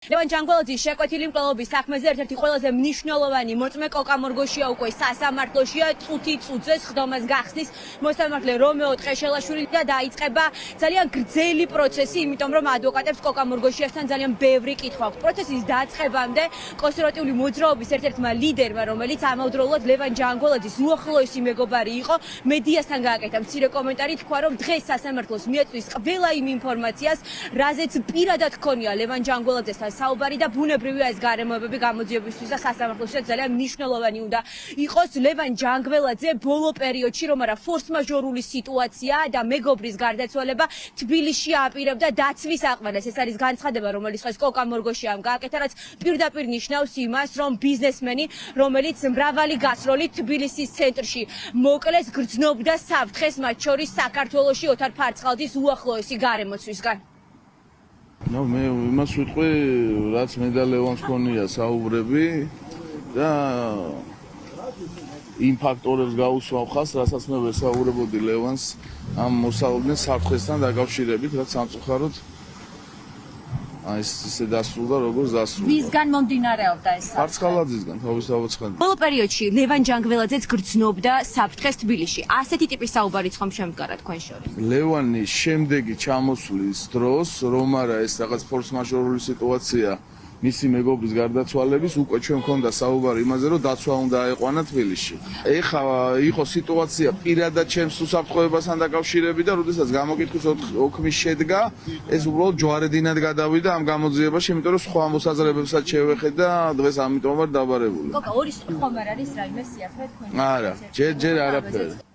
ლევან ჯანგველაძის შეკვეთილი მკვლელობის საქმეზე ერთ-ერთი ყველაზე მნიშვნელოვანი მოწმე კოკამორგოშია უკვე სასამართლოშია წუთი წუთზეს ხდომას გახსნის მოსამართლე რომეო ტყეშელაშვილი და დაიწყება ძალიან გრძელი პროცესი, იმიტომ რომ ადვოკატებს კოკამორგოშიასთან ძალიან ბევრი კითხვა აქვს. პროცესის დაწყებამდე კონსერვატიული მოძრაობის ერთ-ერთმა ლიდერმა, რომელიც ამავდროულად ლევან ჯანგველაძის უახლოესი მეგობარი იყო, მედიასთან გააკეთა მცირე კომენტარი, თქვა რომ დღეს სასამართლოს მიეწვის ყველა იმ ინფორმაციას, რაზეც პირადად ჰქონია ლევან ჯანგველაძესთან საუბარი და ბუნებრივია ეს გარემოებები გამოძიებისთვის და სასამართლოშიც ძალიან მნიშვნელოვანი უნდა იყოს. ლევან ჯანგველაძე ბოლო პერიოდში, რომ არა ფორს-მაჟორული სიტუაცია და მეგობრის გარდაცვალება თბილისში აპირებდა დაცვის აყვანას. ეს არის განცხადება, რომელიც დღეს კოკამორგოშიამ გააკეთა, რაც პირდაპირ ნიშნავს იმას, რომ ბიზნესმენი, რომელიც მრავალი გასროლით თბილისის ცენტრში მოკლეს, გრძნობდა საფრთხეს, მათ შორის საქართველოში ოთარ ფარცხალძის უახლოესი გარემოცვისგან. მე იმას ვიტყვი, რაც მე და ლევანს ქონია საუბრები და იმ ფაქტორებს გაუსვავ ხას, რასაც მე ვესაუბრებოდი ლევანს ამ მოსალოდნელ საფრთხესთან დაკავშირებით, რაც სამწუხაროდ ისე დასრულდა, როგორც დასრულდა. ვისგან მომდინარეობდა ეს? ფარცხალაძისგან, თავისთავად ცხადია. ბოლო პერიოდში ლევან ჯანგველაძეც გრძნობდა საფრთხეს თბილისში. ასეთი ტიპის საუბარიც ხომ შემდგარა თქვენ შორის? ლევანი შემდეგი ჩამოსვლის დროს, რომ არა ეს რაღაც ფორს-მაჟორული სიტუაცია მისი მეგობრის გარდაცვალების, უკვე ჩვენ მქონდა საუბარი იმაზე, რომ დაცვა უნდა აეყვანა თბილისში. ეხლა იყო სიტუაცია პირადად ჩემს უსაფრთხოებასთან დაკავშირებით და როდესაც გამოკითხვის ოქმი შედგა, ეს უბრალოდ ჯვარედინად გადავიდა ამ გამოძიებაში, იმიტომ რომ სხვა მოსაზრებებსაც შევეხეთ და დღეს ამიტომ ვარ დაბარებული. კოკა, ორი ხომ არ არის რაიმე სიახლე თქვენ? არა, ჯერ არაფერი.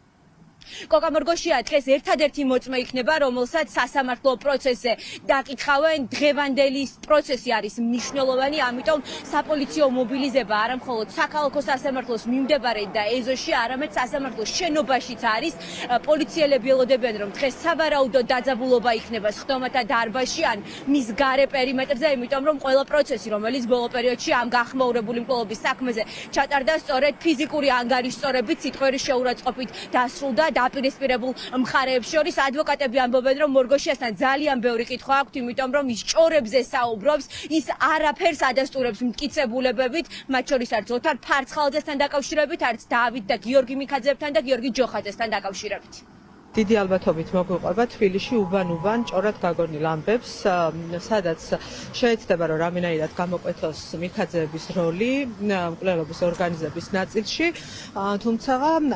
კოკამორგოშია დღეს ერთადერთი მოწმე იქნება, რომელსაც სასამართლო პროცესზე დაკითხავენ. დღევანდელი პროცესი არის მნიშვნელოვანი, ამიტომ საპოლიციო მობილიზება არა მხოლოდ საქალაქო სასამართლოს მიმდებარე და ეზოში, არამედ სასამართლოს შენობაშიც არის. პოლიციელები ელოდებიან, რომ დღეს სავარაუდოდ დაძაბულობა იქნება სხდომათა დარბაზში ან მის გარე პერიმეტრზე, იმიტომ რომ ყველა პროცესი, რომელიც ბოლო პერიოდში ამ გახმაურებული მკვლელობის საქმეზე ჩატარდა, სწორედ ფიზიკური ანგარიშწორებით, სიტყვერის შეურაცხყოფით დასრულდა. დაპირისპირებულ მხარეებს შორის ადვოკატები ამბობენ, რომ მორგოშიასთან ძალიან ბევრი კითხვა აქვთ, იმიტომ რომ ის ჭორებზე საუბრობს, ის არაფერს ადასტურებს მტკიცებულებებით, მათ შორის არც ოთარ ფარცხალძესთან დაკავშირებით, არც დავით და გიორგი მიქაძეებთან და გიორგი ჯოხაძესთან დაკავშირებით. დიდი ალბათობით მოგვიყვება თბილისში უბან-უბან ჭორად გაგონილ ამბებს, სადაც შეეცდება, რომ რამენაირად გამოკვეთოს მიქაძეების როლი მკვლელობის ორგანიზების ნაწილში, თუმცა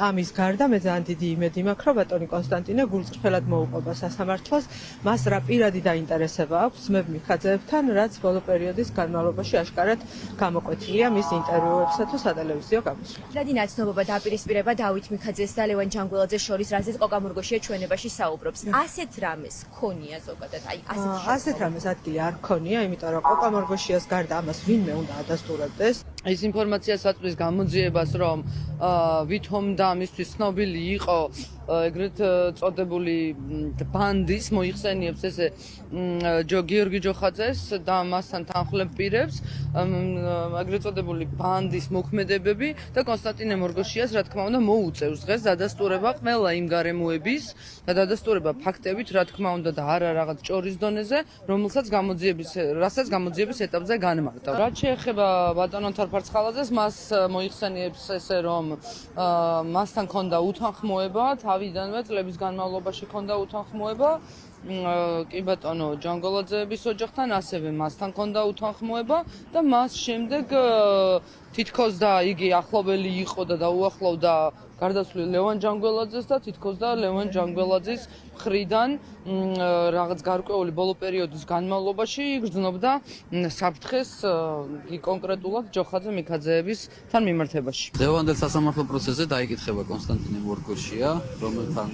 ამის გარდა მე ძალიან დიდი იმედი მაქვს, რომ ბატონი კონსტანტინე გულწრფელად მოუყვება სასამართლოს, მას რა პირადი დაინტერესება აქვს ძმებ მიქაძეებთან, რაც ბოლო პერიოდის განმავლობაში აშკარად გამოკვეთილია მის ინტერვიუებსა თუ სატელევიზიო გამოსვლებში. რადი ნაცნობობა დაპირისპირება დავით მიქაძეს და ლევან ჯანგველაძეს შორის, რაზეც კოკამორგოშია ჩვენებაში საუბრობს. ასეთ რამეს ქონია ზოგადად, ასეთ რამეს ადგილი არ ქონია, იმიტომ რომ კოკამორგოშიას გარდა ამას ვინმე უნდა ადასტურებდეს. ეს ინფორმაცია საწვდის გამოძიებას, რომ ვითომ და მისთვის ცნობილი იყო ეგრეთ წოდებული ბანდის მოიხსენიებს ესე გიორგი ჯოხაძეს და მასთან თანხმლებ პირებს, ეგრეთ წოდებული ბანდის მოქმედებები და კონსტანტინე მორგოშიას, რა თქმა უნდა, მოუწევს დღეს დადასტურება ყველა იმ გარემოების და დადასტურება ფაქტებით, რა თქმა უნდა, და არა რაღაც ჭორის დონეზე, რასაც გამოძიების ეტაპზე განმარტავ. რაც შეეხება ბატონ ოთარ ფარცხალაძეს, მას მოიხსენიებს ესე, რომ მასთან ჰქონდა უთანხმოება, თავიდანვე წლების განმავლობაში ჰქონდა უთანხმოება. კი ბატონო, ჯანგველაძეების ოჯახთან ასევე მასთან ჰქონდა უთანხმოება და მას შემდეგ თითქოს და იგი ახლობელი იყო და დაუახლოვდა გარდაცვლილ ლევან ჯანგველაძეს და თითქოს და ლევან ჯანგველაძის მხრიდან რაღაც გარკვეული ბოლო პერიოდის განმავლობაში გრძნობდა საფრთხეს კონკრეტულად ჯოხაძე მიქაძეებისთან მიმართებაში. დღევანდელ სასამართლო პროცესზე დაიკითხება კონსტანტინე მორგოშია, რომელთან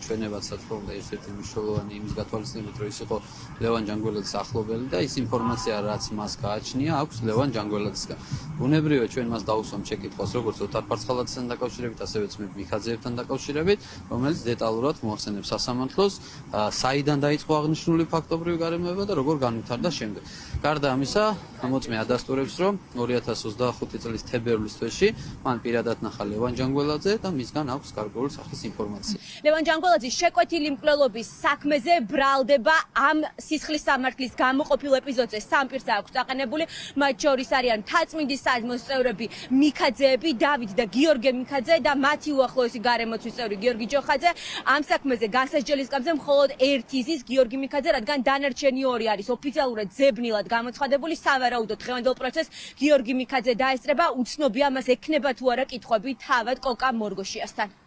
ჩვენებაცაც ჰქონდა ერთ-ერთი მნიშვნელოვანი იმის გათვალისწინებით, რომ ის იყო ლევან ჯანგველაძის ახლობელი და ის ინფორმაცია, რაც მას გააჩნია, აქვს ლევან ჯანგველაძისგან. ბუნებრივია ჩვენ მას დაუსვამთ შეკითხვას, როგორც ოთარ ფარცხალაძესთან დაკავშირებით, ასევე ძმებ მიქაძეებთან დაკავშირებით, რომელიც დეტალურად მოახსენებს სასამართლოს, საიდან დაიწყო აღნიშნული ფაქტობრივი გარემოება და როგორ განვითარდა შემდეგ. გარდა ამისა, მოწმე ადასტურებს, რომ 2025 წლის თებერვლის თვეში მან პირადად ნახა ლევან ჯანგველაძე და მისგან აქვს გარკვეული სახის ინფორმაცია. ლევან ჯანგველაძის შეკვეთილი მკვლელობის საქმეზე ბრალდება ამ სისხლის სამართლის გამოყოფილ ეპიზოდზე სამ პირს აქვს დაყენებული, მათ შორის არიან მთაწმინდის საძმოს წევრები მიქაძეები, დავით და გიორგე მიქაძე და მათი უახლოესი გარემოცვის წევრი გიორგი ჯოხაძე. ამ საქმეზე გასასჯელის კამზე მხოლოდ ერთი იზის გიორგი მიქაძე, რადგან დანარჩენი ორი არის ოფიციალურად ზებნილად გამოცხადებული. სავარაუდოდ დღევანდელ პროცესს გიორგი მიქაძე დაესწრება, უცნობია მას ექნება თუ არა კითხვები თავად კოკა მორგოშიასთან.